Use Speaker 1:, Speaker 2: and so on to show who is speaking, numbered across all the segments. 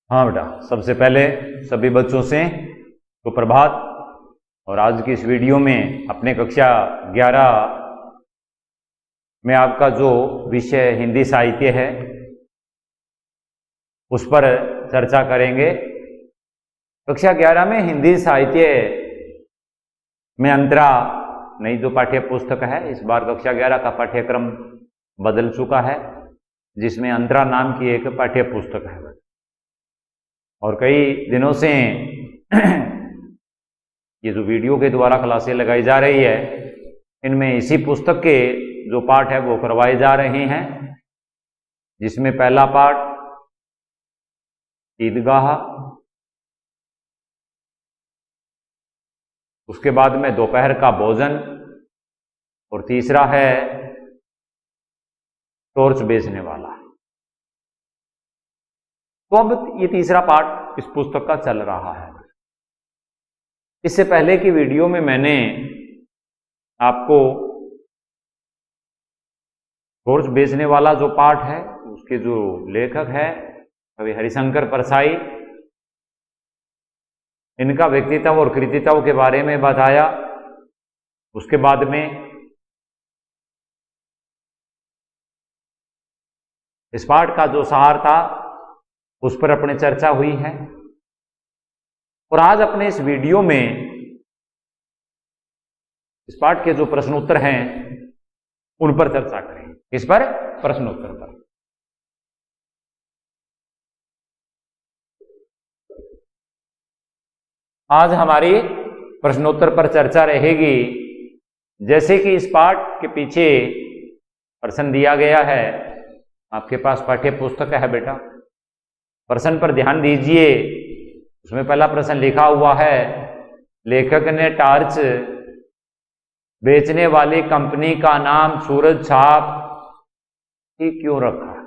Speaker 1: हाँ बेटा, सबसे पहले सभी बच्चों से सुप्रभात। और आज की इस वीडियो में अपने कक्षा 11 में आपका जो विषय हिंदी साहित्य है उस पर चर्चा करेंगे। कक्षा 11 में हिंदी साहित्य में अंतरा नई जो पाठ्य पुस्तक है, इस बार कक्षा 11 का पाठ्यक्रम बदल चुका है, जिसमें अंतरा नाम की एक पाठ्य पुस्तक है। और कई दिनों से ये जो वीडियो के द्वारा क्लासें लगाई जा रही है, इनमें इसी पुस्तक के जो पाठ है वो करवाए जा रहे हैं, जिसमें पहला पाठ ईदगाह, उसके बाद में दोपहर का भोजन, और तीसरा है टॉर्च बेचने वाला। तो अब ये तीसरा पार्ट इस पुस्तक का चल रहा है। इससे पहले की वीडियो में मैंने आपको टॉर्च बेचने वाला जो पार्ट है, उसके जो लेखक है कवि हरिशंकर परसाई, इनका व्यक्तित्व और कृतित्व के बारे में बताया। उसके बाद में इस पाठ का जो सार था उस पर अपनी चर्चा हुई है। और आज अपने इस वीडियो में इस पाठ के जो प्रश्न उत्तर हैं उन पर चर्चा करेंगे। इस पर प्रश्न उत्तर पर आज हमारी प्रश्नोत्तर पर चर्चा रहेगी। जैसे कि इस पाठ के पीछे प्रश्न दिया गया है, आपके पास पाठ्य पुस्तक है बेटा, प्रश्न पर ध्यान दीजिए। उसमें पहला प्रश्न लिखा हुआ है, लेखक ने टॉर्च बेचने वाली कंपनी का नाम सूरज छाप ही क्यों रखा है?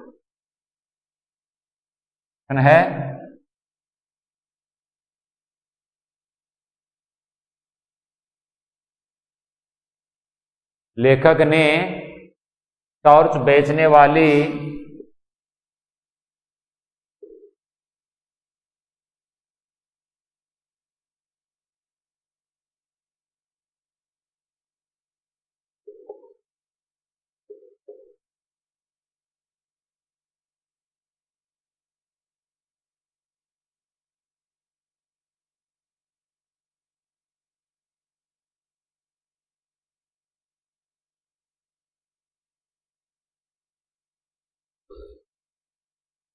Speaker 1: लेखक ने टॉर्च बेचने वाली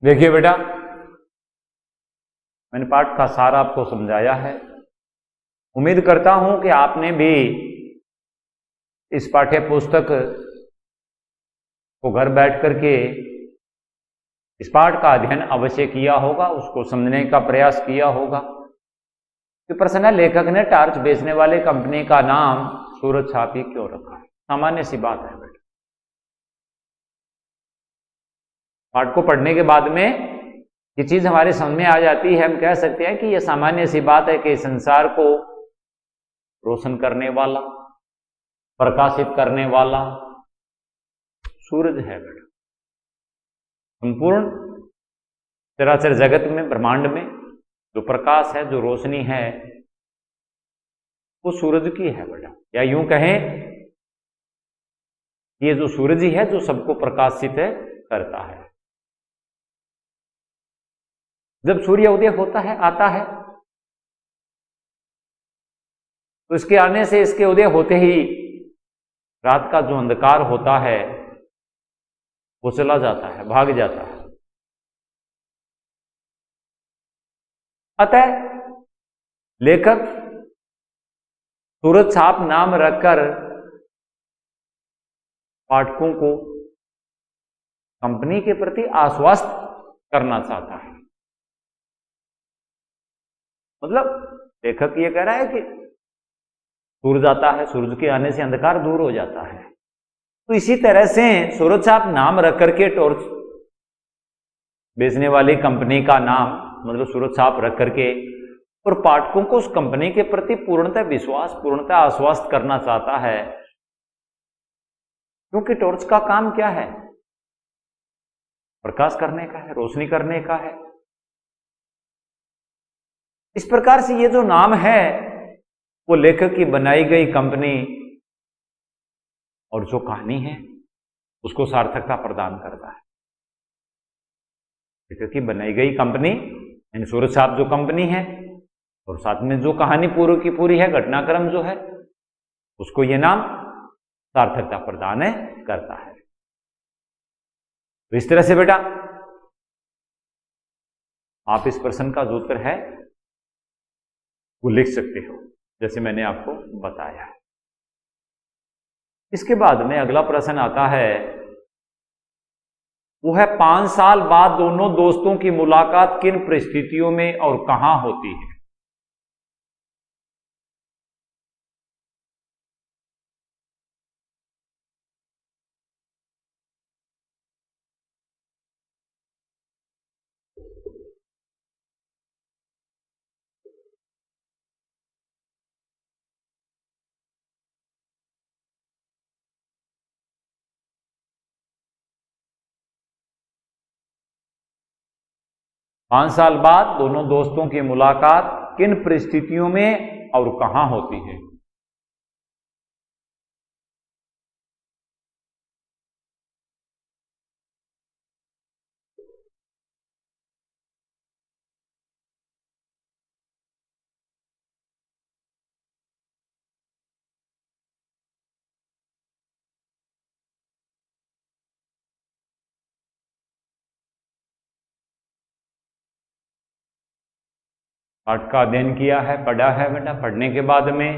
Speaker 1: देखिए बेटा, मैंने पाठ का सार आपको समझाया है। उम्मीद करता हूं कि आपने भी इस पाठ्य पुस्तक को घर बैठ करके इस पाठ का अध्ययन अवश्य किया होगा, उसको समझने का प्रयास किया होगा। तो प्रश्न है, लेखक ने टॉर्च बेचने वाले कंपनी का नाम सूरज छाप ही क्यों रखा है? सामान्य सी बात है बेटा। पाठ को पढ़ने के बाद में ये चीज हमारे समझ में आ जाती है। हम कह सकते हैं कि यह सामान्य सी बात है कि संसार को रोशन करने वाला, प्रकाशित करने वाला सूरज है बेटा। संपूर्ण चराचर जगत में, ब्रह्मांड में जो प्रकाश है, जो रोशनी है, वो सूरज की है बेटा। या यूं कहें, ये जो सूरज ही है जो सबको प्रकाशित करता है। जब सूर्य उदय होता है, आता है, तो इसके आने से, इसके उदय होते ही रात का जो अंधकार होता है वो चला जाता है, भाग जाता है। अतः लेखक सूरज छाप नाम रखकर पाठकों को कंपनी के प्रति आश्वस्त करना चाहता है। मतलब लेखक ये कह रहा है कि सूरज आता है, सूरज के आने से अंधकार दूर हो जाता है। तो इसी तरह से सूरज छाप नाम रख करके टॉर्च बेचने वाली कंपनी का नाम, मतलब सूरज छाप रख करके, और पाठकों को उस कंपनी के प्रति पूर्णतः विश्वास, पूर्णतः आश्वस्त करना चाहता है। क्योंकि टॉर्च का काम क्या है? प्रकाश करने का है, रोशनी करने का है। इस प्रकार से ये जो नाम है वो लेखक की बनाई गई कंपनी और जो कहानी है उसको सार्थकता प्रदान करता है। लेखक की बनाई गई कंपनी यानी सूरज साहब जो कंपनी है और साथ में जो कहानी पूरी की पूरी है, घटनाक्रम जो है, उसको ये नाम सार्थकता प्रदान करता है। तो इस तरह से बेटा आप इस प्रश्न का जो उत्तर है वो लिख सकते हो, जैसे मैंने आपको बताया है। इसके बाद में अगला प्रश्न आता है, वो है 5 साल बाद दोनों दोस्तों की मुलाकात किन परिस्थितियों में और कहां होती है? पांच साल बाद दोनों दोस्तों की मुलाकात किन परिस्थितियों में और कहां होती है? पाठ का अध्ययन किया है, पढ़ा है बेटा। पढ़ने के बाद में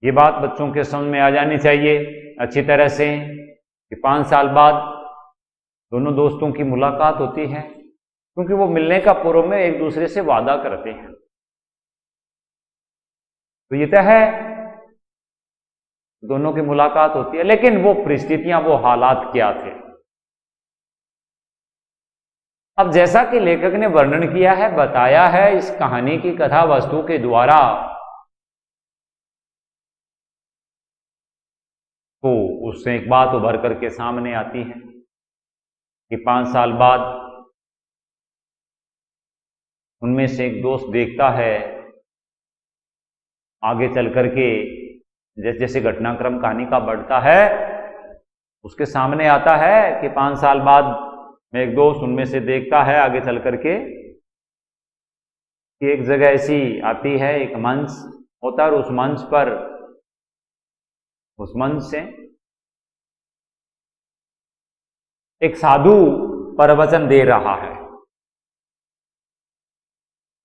Speaker 1: ये बात बच्चों के समझ में आ जानी चाहिए अच्छी तरह से कि 5 साल बाद दोनों दोस्तों की मुलाकात होती है, क्योंकि वो मिलने का पूर्व में एक दूसरे से वादा करते हैं। तो ये तय है दोनों की मुलाकात होती है, लेकिन वो परिस्थितियां, वो हालात क्या थे? अब जैसा कि लेखक ने वर्णन किया है, बताया है इस कहानी की कथा वस्तु के द्वारा, तो उससे एक बात उभर करके सामने आती है कि 5 साल बाद उनमें से एक दोस्त देखता है आगे चल करके, जैसे जैसे घटनाक्रम कहानी का बढ़ता है उसके सामने आता है कि 5 साल बाद में एक दोस्त उनमें से देखता है आगे चल करके कि एक जगह ऐसी आती है, एक मंच होता है और उस मंच पर, उस मंच से एक साधु प्रवचन दे रहा है।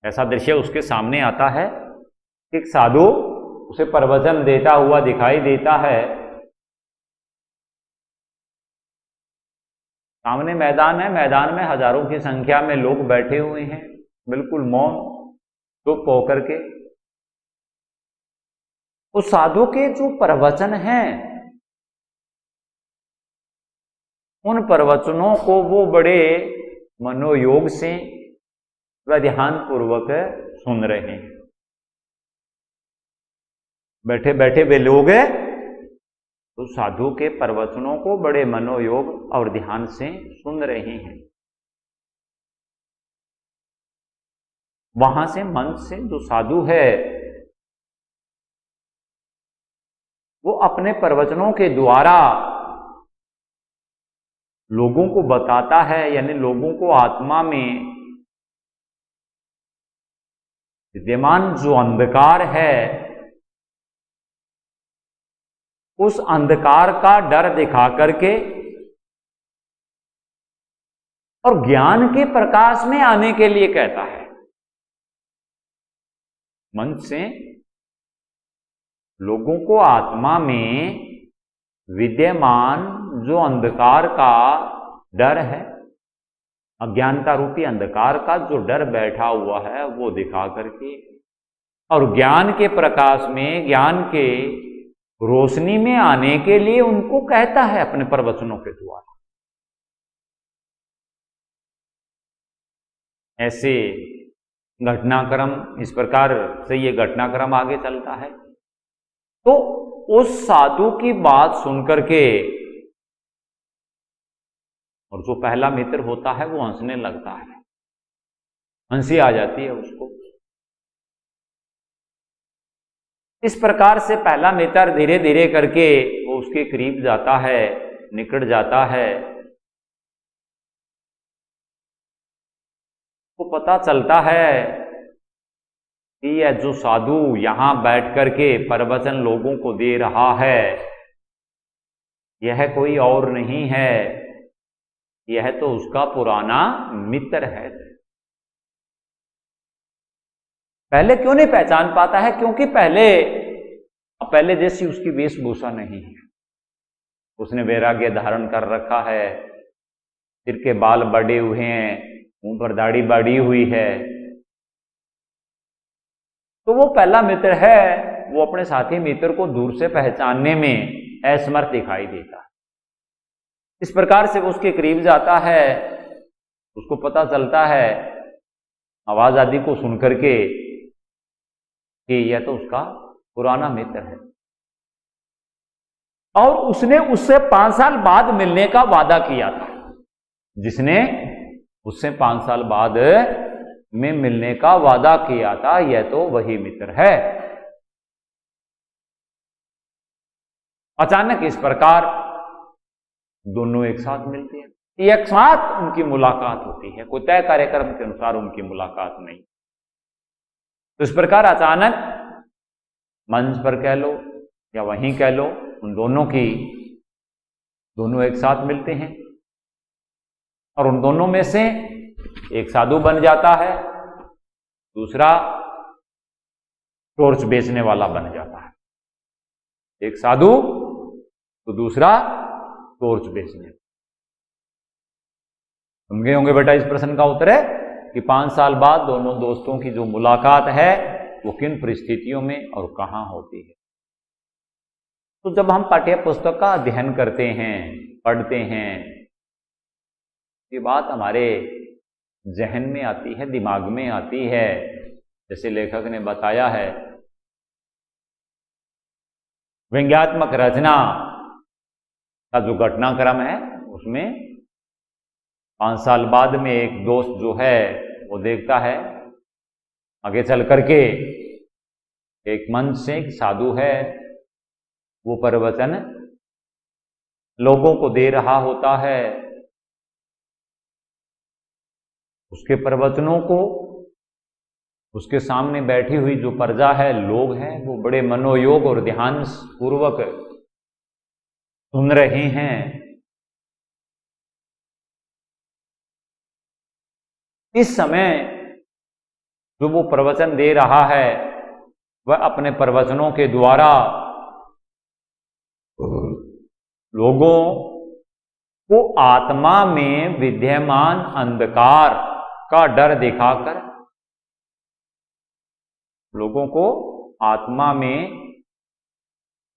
Speaker 1: ऐसा दृश्य उसके सामने आता है, एक साधु उसे प्रवचन देता हुआ दिखाई देता है। सामने मैदान है, मैदान में हजारों की संख्या में लोग बैठे हुए हैं, बिल्कुल मौन चुप होकर के। उस साधु के जो प्रवचन हैं, उन प्रवचनों को वो बड़े मनोयोग से व ध्यान पूर्वक सुन रहे हैं। बैठे बैठे वे लोग तो साधु के प्रवचनों को बड़े मनोयोग और ध्यान से सुन रहे हैं। वहां से मंच से जो साधु है वो अपने प्रवचनों के द्वारा लोगों को बताता है, यानी लोगों को आत्मा में विद्यमान जो अंधकार है उस अंधकार का डर दिखा करके और ज्ञान के प्रकाश में आने के लिए कहता है। मंच से लोगों को आत्मा में विद्यमान जो अंधकार का डर है, अज्ञानता रूपी अंधकार का जो डर बैठा हुआ है वो दिखा करके और ज्ञान के प्रकाश में, ज्ञान के रोशनी में आने के लिए उनको कहता है अपने प्रवचनों के द्वारा। ऐसे घटनाक्रम, इस प्रकार से ये घटनाक्रम आगे चलता है। तो उस साधु की बात सुनकर के और जो पहला मित्र होता है वो हंसने लगता है, हंसी आ जाती है उसको। इस प्रकार से पहला मित्र धीरे धीरे करके वो उसके करीब जाता है, निकट जाता है। तो पता चलता है कि यह जो साधु यहां बैठ करके प्रवचन लोगों को दे रहा है, यह कोई और नहीं है, यह तो उसका पुराना मित्र है। पहले क्यों नहीं पहचान पाता है? क्योंकि पहले जैसी उसकी वेशभूषा नहीं है। उसने वैराग्य धारण कर रखा है, सिर के बाल बड़े हुए हैं, मुंह पर दाढ़ी बढ़ी हुई है। तो वो पहला मित्र है, वो अपने साथी मित्र को दूर से पहचानने में असमर्थ दिखाई देता है। इस प्रकार से वो उसके करीब जाता है, उसको पता चलता है आवाज आदि को सुनकर के कि यह तो उसका पुराना मित्र है, और उसने उससे 5 साल बाद मिलने का वादा किया था। जिसने उससे 5 साल बाद में मिलने का वादा किया था, यह तो वही मित्र है। अचानक इस प्रकार दोनों एक साथ मिलते हैं, एक साथ उनकी मुलाकात होती है। कोई तय कार्यक्रम के अनुसार उनकी मुलाकात नहीं। तो इस प्रकार अचानक मंच पर कह लो या वहीं कह लो, उन दोनों एक साथ मिलते हैं, और उन दोनों में से एक साधु बन जाता है, दूसरा टॉर्च बेचने वाला बन जाता है। एक साधु तो दूसरा टॉर्च बेचने। समझे होंगे बेटा इस प्रश्न का उत्तर है कि 5 साल बाद दोनों दोस्तों की जो मुलाकात है वो किन परिस्थितियों में और कहां होती है। तो जब हम पाठ्य पुस्तक का अध्ययन करते हैं, पढ़ते हैं, ये बात हमारे जहन में आती है, दिमाग में आती है। जैसे लेखक ने बताया है, व्यंग्यात्मक रचना का जो घटनाक्रम है उसमें 5 साल बाद में एक दोस्त जो है वो देखता है आगे चल करके एक मंच से एक साधु है, वो प्रवचन लोगों को दे रहा होता है। उसके प्रवचनों को उसके सामने बैठी हुई जो प्रजा है, लोग हैं, वो बड़े मनोयोग और ध्यान पूर्वक सुन रहे हैं। इस समय जो वो प्रवचन दे रहा है वह अपने प्रवचनों के द्वारा लोगों को आत्मा में विद्यमान अंधकार का डर दिखाकर, लोगों को आत्मा में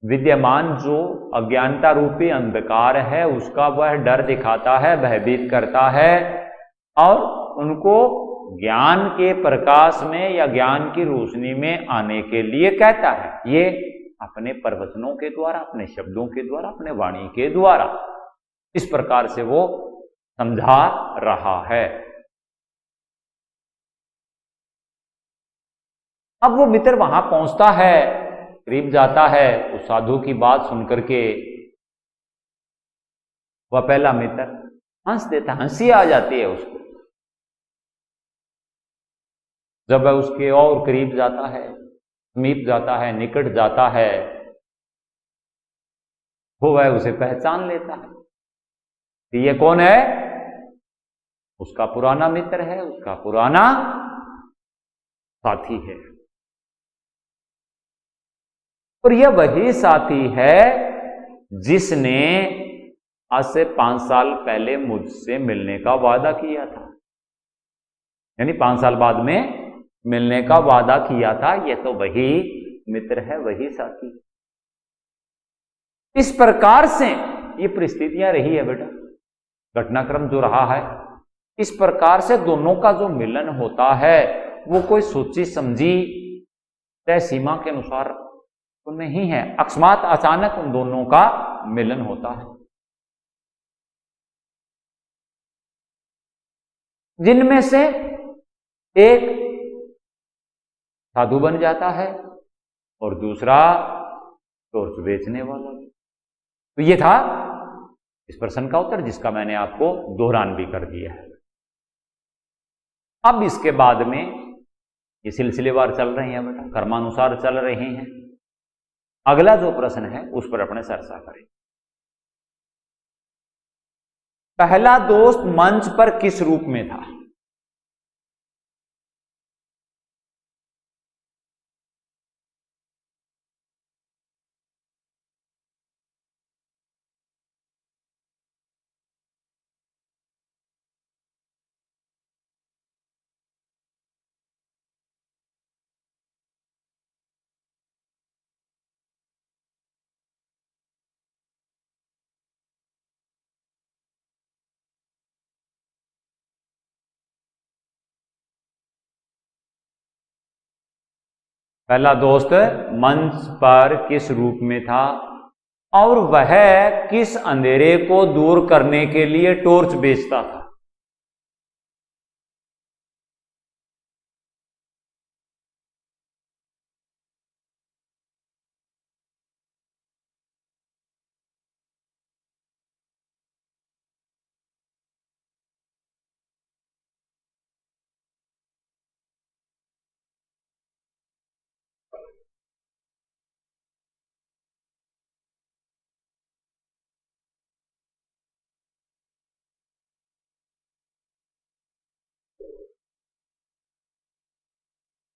Speaker 1: विद्यमान जो अज्ञानता रूपी अंधकार है उसका वह डर दिखाता है, भयभीत करता है, और उनको ज्ञान के प्रकाश में या ज्ञान की रोशनी में आने के लिए कहता है। ये अपने प्रवचनों के द्वारा, अपने शब्दों के द्वारा, अपने वाणी के द्वारा इस प्रकार से वो समझा रहा है। अब वो मित्र वहां पहुंचता है, करीब जाता है, उस साधु की बात सुनकर के वह पहला मित्र हंस देता, हंसी आ जाती है उसको। जब वह उसके और करीब जाता है, समीप जाता है, निकट जाता है, वो वह उसे पहचान लेता है कि ये कौन है। उसका पुराना मित्र है, उसका पुराना साथी है। और यह वही साथी है जिसने आज से 5 साल पहले मुझसे मिलने का वादा किया था, यानी 5 साल बाद में मिलने का वादा किया था। यह तो वही मित्र है, वही साथी। इस प्रकार से ये परिस्थितियां रही है बेटा, घटनाक्रम जो रहा है, इस प्रकार से दोनों का जो मिलन होता है वो कोई सोची समझी तय सीमा के अनुसार तो नहीं है, अकस्मात अचानक उन दोनों का मिलन होता है। जिनमें से एक साधु बन जाता है और दूसरा टॉर्च बेचने वाला भी। तो ये था इस प्रश्न का उत्तर, जिसका मैंने आपको दोहरान भी कर दिया है। अब इसके बाद में ये सिलसिलेवार चल रहे हैं बेटा, क्रमानुसार चल रहे हैं। अगला जो प्रश्न है उस पर अपने चर्चा करें। पहला दोस्त मंच पर किस रूप में था? पहला दोस्त मंच पर किस रूप में था और वह किस अंधेरे को दूर करने के लिए टॉर्च बेचता था?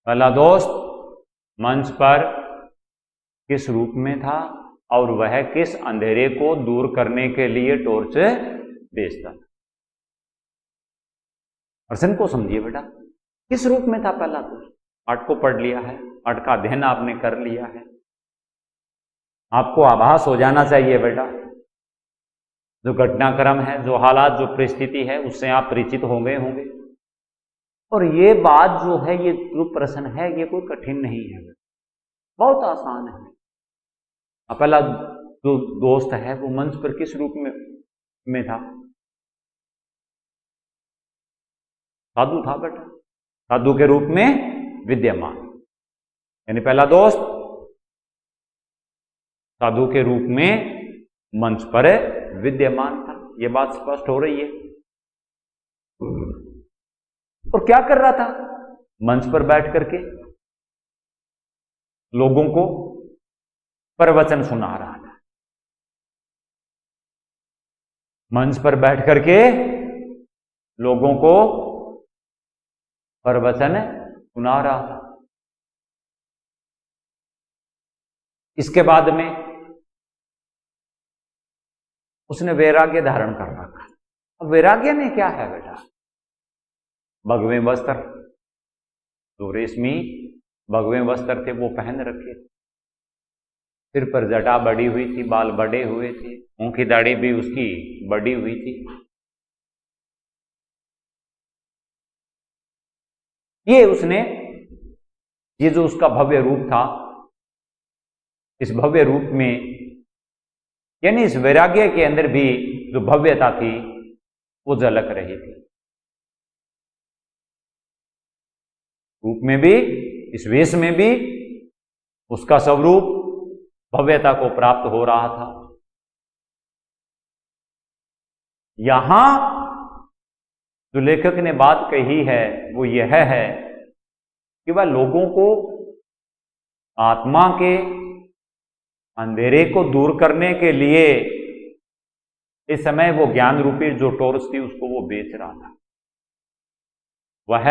Speaker 1: पहला दोस्त मंच पर किस रूप में था और वह किस अंधेरे को दूर करने के लिए टॉर्च बेचता था? प्रश्न को समझिए बेटा, किस रूप में था पहला दोस्त? पाठ को पढ़ लिया है, पाठ का अध्ययन आपने कर लिया है, आपको आभास हो जाना चाहिए बेटा, जो घटनाक्रम है, जो हालात, जो परिस्थिति है, उससे आप परिचित होंगे। और ये बात जो है, ये जो प्रश्न है, ये कोई कठिन नहीं है, बहुत आसान है। पहला जो दोस्त है वो मंच पर किस रूप में था? साधु था बेटा, साधु के रूप में विद्यमान, यानी पहला दोस्त साधु के रूप में मंच पर विद्यमान था। यह बात स्पष्ट हो रही है। और क्या कर रहा था? मंच पर बैठ करके लोगों को प्रवचन सुना रहा था। मंच पर बैठ करके लोगों को प्रवचन सुना रहा था। इसके बाद में उसने वैराग्य धारण कर रखा। अब वैराग्य में क्या है बेटा? भगवे वस्त्र, जो रेशमी भगवे वस्त्र थे वो पहन रखे, सिर पर जटा बड़ी हुई थी, बाल बड़े हुए थे, मुंह की दाढ़ी भी उसकी बड़ी हुई थी। ये जो उसका भव्य रूप था, इस भव्य रूप में, यानी इस वैराग्य के अंदर भी जो भव्यता थी वो झलक रही थी। रूप में भी, इस वेश में भी उसका स्वरूप भव्यता को प्राप्त हो रहा था। यहां जो लेखक ने बात कही है वो यह है कि वह लोगों को आत्मा के अंधेरे को दूर करने के लिए इस समय वो ज्ञान रूपी जो टॉर्च थी उसको वो बेच रहा था। वह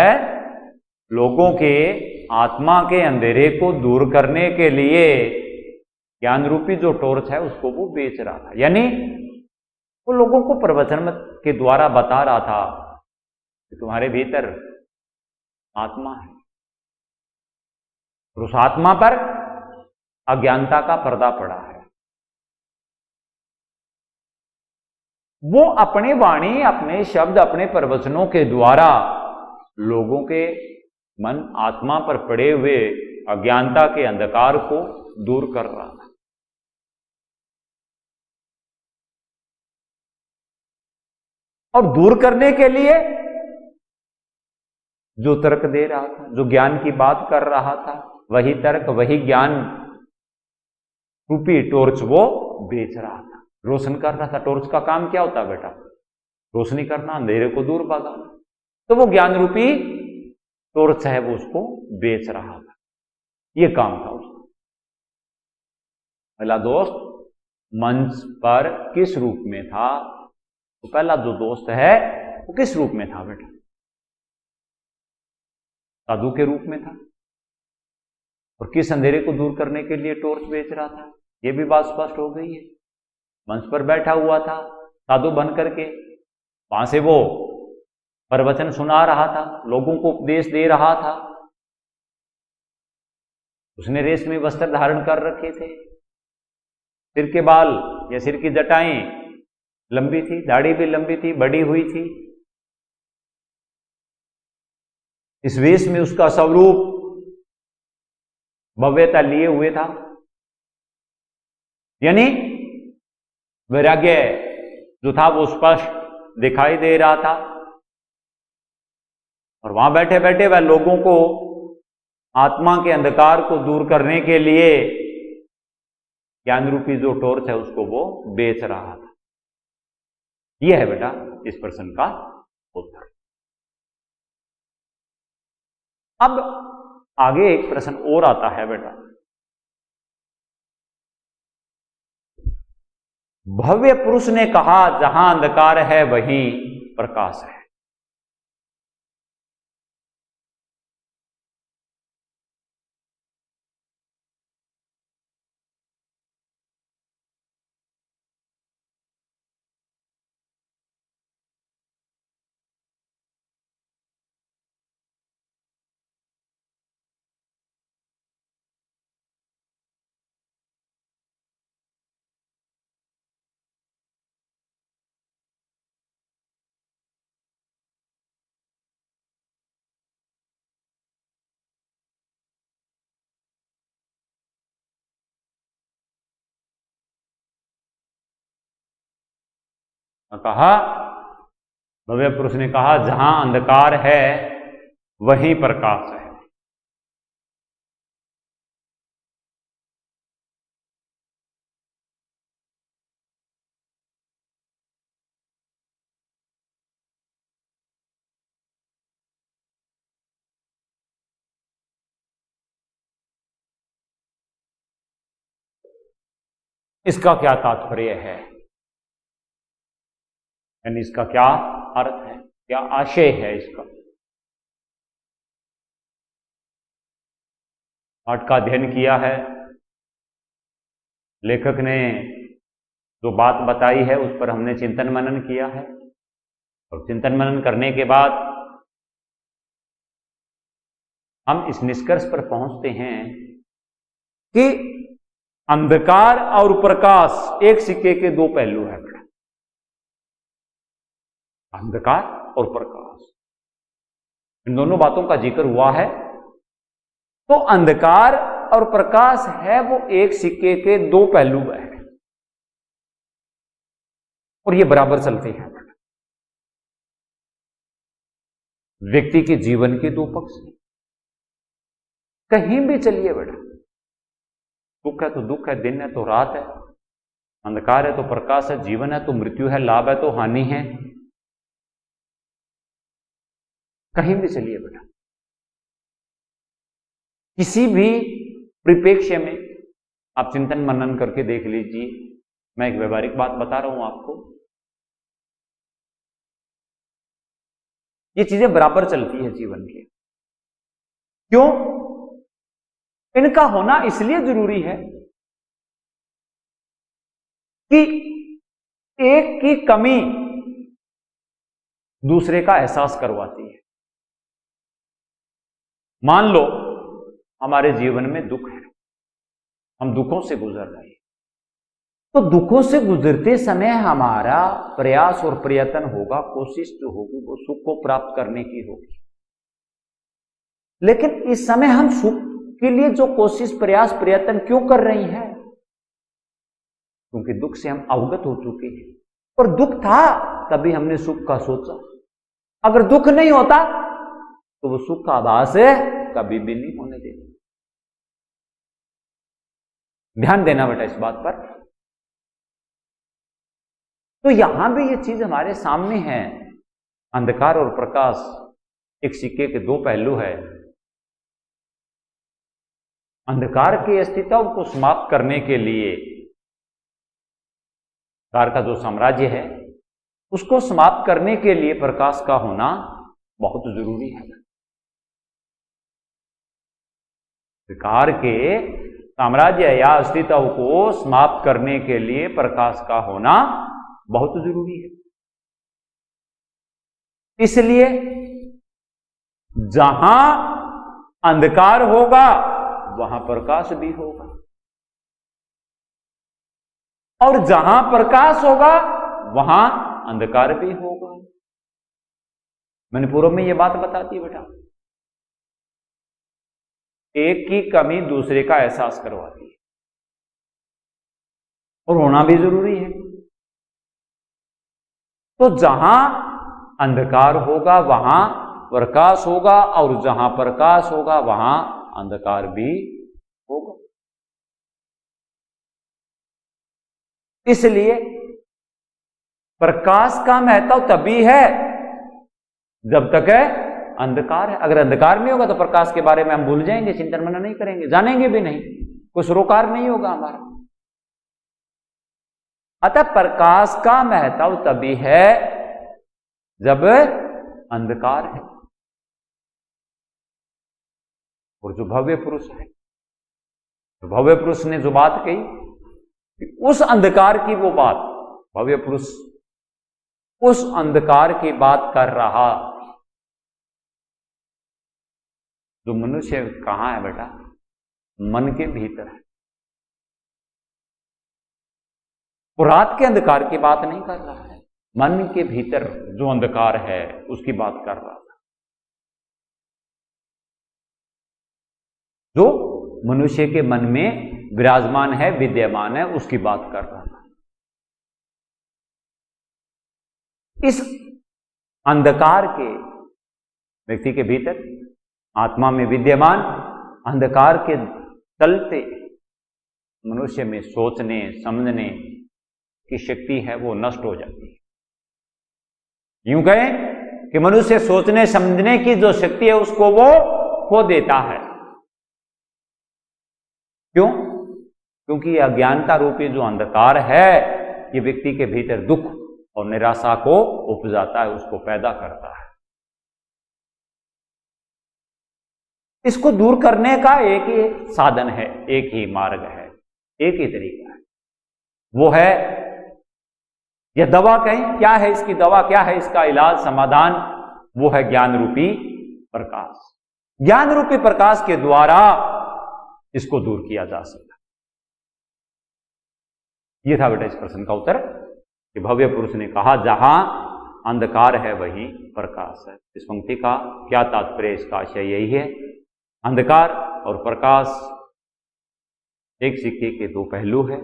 Speaker 1: लोगों के आत्मा के अंधेरे को दूर करने के लिए ज्ञान रूपी जो टॉर्च है उसको वो बेच रहा था। यानी वो लोगों को प्रवचन के द्वारा बता रहा था कि तुम्हारे भीतर आत्मा है और उस आत्मा पर अज्ञानता का पर्दा पड़ा है। वो अपनी वाणी, अपने शब्द, अपने प्रवचनों के द्वारा लोगों के मन, आत्मा पर पड़े हुए अज्ञानता के अंधकार को दूर कर रहा था। और दूर करने के लिए जो तर्क दे रहा था, जो ज्ञान की बात कर रहा था, वही तर्क, वही ज्ञान रूपी टॉर्च वो बेच रहा था, रोशन कर रहा था। टॉर्च का काम क्या होता है बेटा? रोशनी करना, अंधेरे को दूर भगाना। तो वो ज्ञान रूपी टॉर्च है, वो उसको बेच रहा था, ये काम था उसका। पहला दोस्त मंच पर किस रूप में था? तो पहला जो दोस्त है वो किस रूप में था बेटा? साधु के रूप में था। और किस अंधेरे को दूर करने के लिए टॉर्च बेच रहा था? यह भी बात स्पष्ट हो गई है। मंच पर बैठा हुआ था साधु बन करके, वहां से वो प्रवचन सुना रहा था, लोगों को उपदेश दे रहा था। उसने रेशमी वस्त्र धारण कर रखे थे, सिर के बाल या सिर की जटाएं लंबी थी, दाढ़ी भी लंबी थी, बड़ी हुई थी। इस वेश में उसका स्वरूप भव्यता लिए हुए था, यानी वैराग्य जो था वो स्पष्ट दिखाई दे रहा था। और वहां बैठे बैठे वह लोगों को आत्मा के अंधकार को दूर करने के लिए ज्ञान रूपी जो टॉर्च है उसको वो बेच रहा था। यह है बेटा इस प्रश्न का उत्तर। अब आगे एक प्रश्न और आता है बेटा, भव्य पुरुष ने कहा जहां अंधकार है वहीं प्रकाश है। कहा भव्य पुरुष ने कहा जहां अंधकार है वहीं प्रकाश है। इसका क्या तात्पर्य है, यानी इसका क्या अर्थ है, क्या आशय है इसका? पाठ का अध्ययन किया है, लेखक ने जो बात बताई है उस पर हमने चिंतन मनन किया है। और चिंतन मनन करने के बाद हम इस निष्कर्ष पर पहुंचते हैं कि अंधकार और प्रकाश एक सिक्के के दो पहलू हैं। अंधकार और प्रकाश, इन दोनों बातों का जिक्र हुआ है। तो अंधकार और प्रकाश है वो एक सिक्के के दो पहलू हैं और ये बराबर चलते हैं। व्यक्ति के जीवन के दो पक्ष, कहीं भी चलिए बेटा, सुख है तो दुख है, दिन है तो रात है, अंधकार है तो प्रकाश है, जीवन है तो मृत्यु है, लाभ है तो हानि है। कहीं भी चलिए बेटा, किसी भी परिप्रेक्ष्य में आप चिंतन मनन करके देख लीजिए। मैं एक व्यवहारिक बात बता रहा हूं आपको, ये चीजें बराबर चलती है जीवन के। क्यों? इनका होना इसलिए जरूरी है कि एक की कमी दूसरे का एहसास करवाती है। मान लो हमारे जीवन में दुख है, हम दुखों से गुजर रहे हैं, तो दुखों से गुजरते समय हमारा प्रयास और प्रयत्न होगा, कोशिश जो होगी वो सुख को प्राप्त करने की होगी। लेकिन इस समय हम सुख के लिए जो कोशिश प्रयास प्रयत्न क्यों कर रही हैं? क्योंकि दुख से हम अवगत हो चुके हैं, और दुख था तभी हमने सुख का सोचा। अगर दुख नहीं होता तो वो सुख का आभास कभी भी नहीं होने देता। ध्यान देना बेटा इस बात पर। तो यहां भी ये चीज हमारे सामने है, अंधकार और प्रकाश एक सिक्के के दो पहलू है। अंधकार के अस्तित्व को समाप्त करने के लिए अंधकार का जो साम्राज्य है उसको समाप्त करने के लिए प्रकाश का होना बहुत जरूरी है। अंधकार के साम्राज्य या अस्तित्व को समाप्त करने के लिए प्रकाश का होना बहुत जरूरी है। इसलिए जहां अंधकार होगा वहां प्रकाश भी होगा, और जहां प्रकाश होगा वहां अंधकार भी होगा। मैंने पूर्व में यह बात बता दी बेटा, एक की कमी दूसरे का एहसास करवाती है और होना भी जरूरी है। तो जहां अंधकार होगा वहां प्रकाश होगा, और जहां प्रकाश होगा वहां अंधकार भी होगा। इसलिए प्रकाश का महत्व तभी है जब तक है अंधकार है। अगर अंधकार नहीं होगा तो प्रकाश के बारे में हम भूल जाएंगे, चिंतन मनन नहीं करेंगे, जानेंगे भी नहीं, कोई सरोकार नहीं होगा हमारा। अतः प्रकाश का महत्व तभी है जब अंधकार है। और जो भव्य पुरुष है, तो भव्य पुरुष ने जो बात कही कि उस अंधकार की वो बात, भव्य पुरुष उस अंधकार की बात कर रहा जो मनुष्य कहां है बेटा, मन के भीतर है। वो रात के अंधकार की बात नहीं कर रहा है, मन के भीतर जो अंधकार है उसकी बात कर रहा था, जो मनुष्य के मन में विराजमान है, विद्यमान है, उसकी बात कर रहा था। इस अंधकार के व्यक्ति के भीतर आत्मा में विद्यमान अंधकार के चलते मनुष्य में सोचने समझने की शक्ति है वो नष्ट हो जाती है। यूं कहें कि मनुष्य सोचने समझने की जो शक्ति है उसको वो खो देता है। क्यों? क्योंकि अज्ञानता रूपी जो अंधकार है ये व्यक्ति के भीतर दुख और निराशा को उपजाता है, उसको पैदा करता है। इसको दूर करने का एक ही साधन है, एक ही मार्ग है, एक ही तरीका है, वो है यह दवा कहें, क्या है इसकी दवा, क्या है इसका इलाज, समाधान, वो है ज्ञान रूपी प्रकाश। ज्ञान रूपी प्रकाश के द्वारा इसको दूर किया जा सकता। यह था बेटा इस प्रश्न का उत्तर कि भव्य पुरुष ने कहा जहां अंधकार है वहीं प्रकाश है। इस पंक्ति का क्या तात्पर्य, इसका आशय यही है, अंधकार और प्रकाश एक सिक्के के दो पहलू है,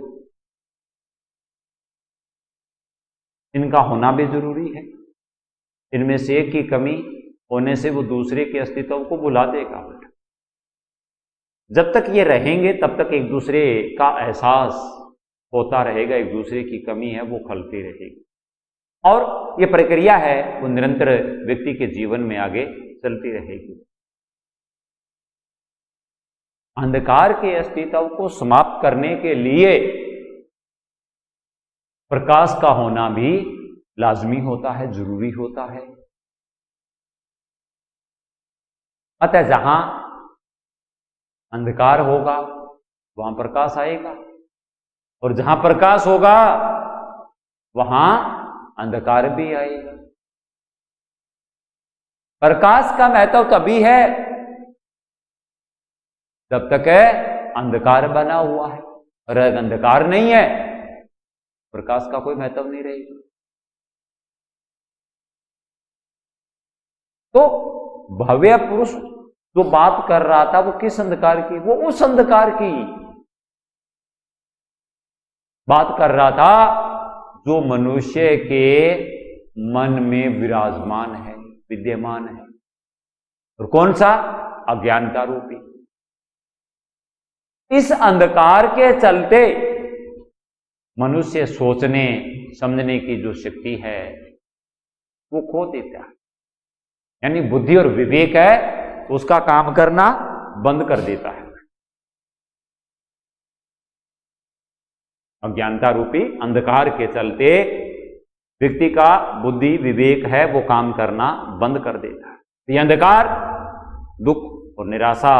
Speaker 1: इनका होना भी जरूरी है। इनमें से एक की कमी होने से वो दूसरे के अस्तित्व को भुला देगा। जब तक ये रहेंगे तब तक एक दूसरे का एहसास होता रहेगा, एक दूसरे की कमी है वो खलती रहेगी, और ये प्रक्रिया है वो निरंतर व्यक्ति के जीवन में आगे चलती रहेगी। अंधकार के अस्तित्व को समाप्त करने के लिए प्रकाश का होना भी लाजमी होता है, जरूरी होता है। अतः जहां अंधकार होगा वहां प्रकाश आएगा, और जहां प्रकाश होगा वहां अंधकार भी आएगा। प्रकाश का महत्व तभी है जब तक है अंधकार बना हुआ है, और अगर अंधकार नहीं है प्रकाश का कोई महत्व नहीं रहेगा। तो भव्य पुरुष जो बात कर रहा था वो किस अंधकार की, वो उस अंधकार की बात कर रहा था जो मनुष्य के मन में विराजमान है, विद्यमान है। और कौन सा? अज्ञानता रूपी। इस अंधकार के चलते मनुष्य सोचने समझने की जो शक्ति है वो खो देता है, यानी बुद्धि और विवेक है उसका काम करना बंद कर देता है। अज्ञानता रूपी अंधकार के चलते व्यक्ति का बुद्धि विवेक है वो काम करना बंद कर देता है। ये अंधकार दुख और निराशा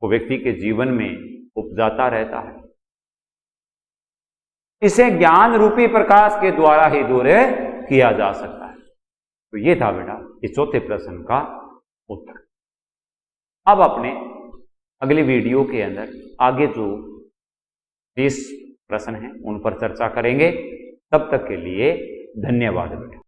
Speaker 1: को व्यक्ति के जीवन में उपजाता रहता है। इसे ज्ञान रूपी प्रकाश के द्वारा ही दूर किया जा सकता है। तो ये था बेटा इस चौथे प्रश्न का उत्तर। अब अपने अगली वीडियो के अंदर आगे जो 30 प्रश्न हैं उन पर चर्चा करेंगे। तब तक के लिए धन्यवाद बेटा।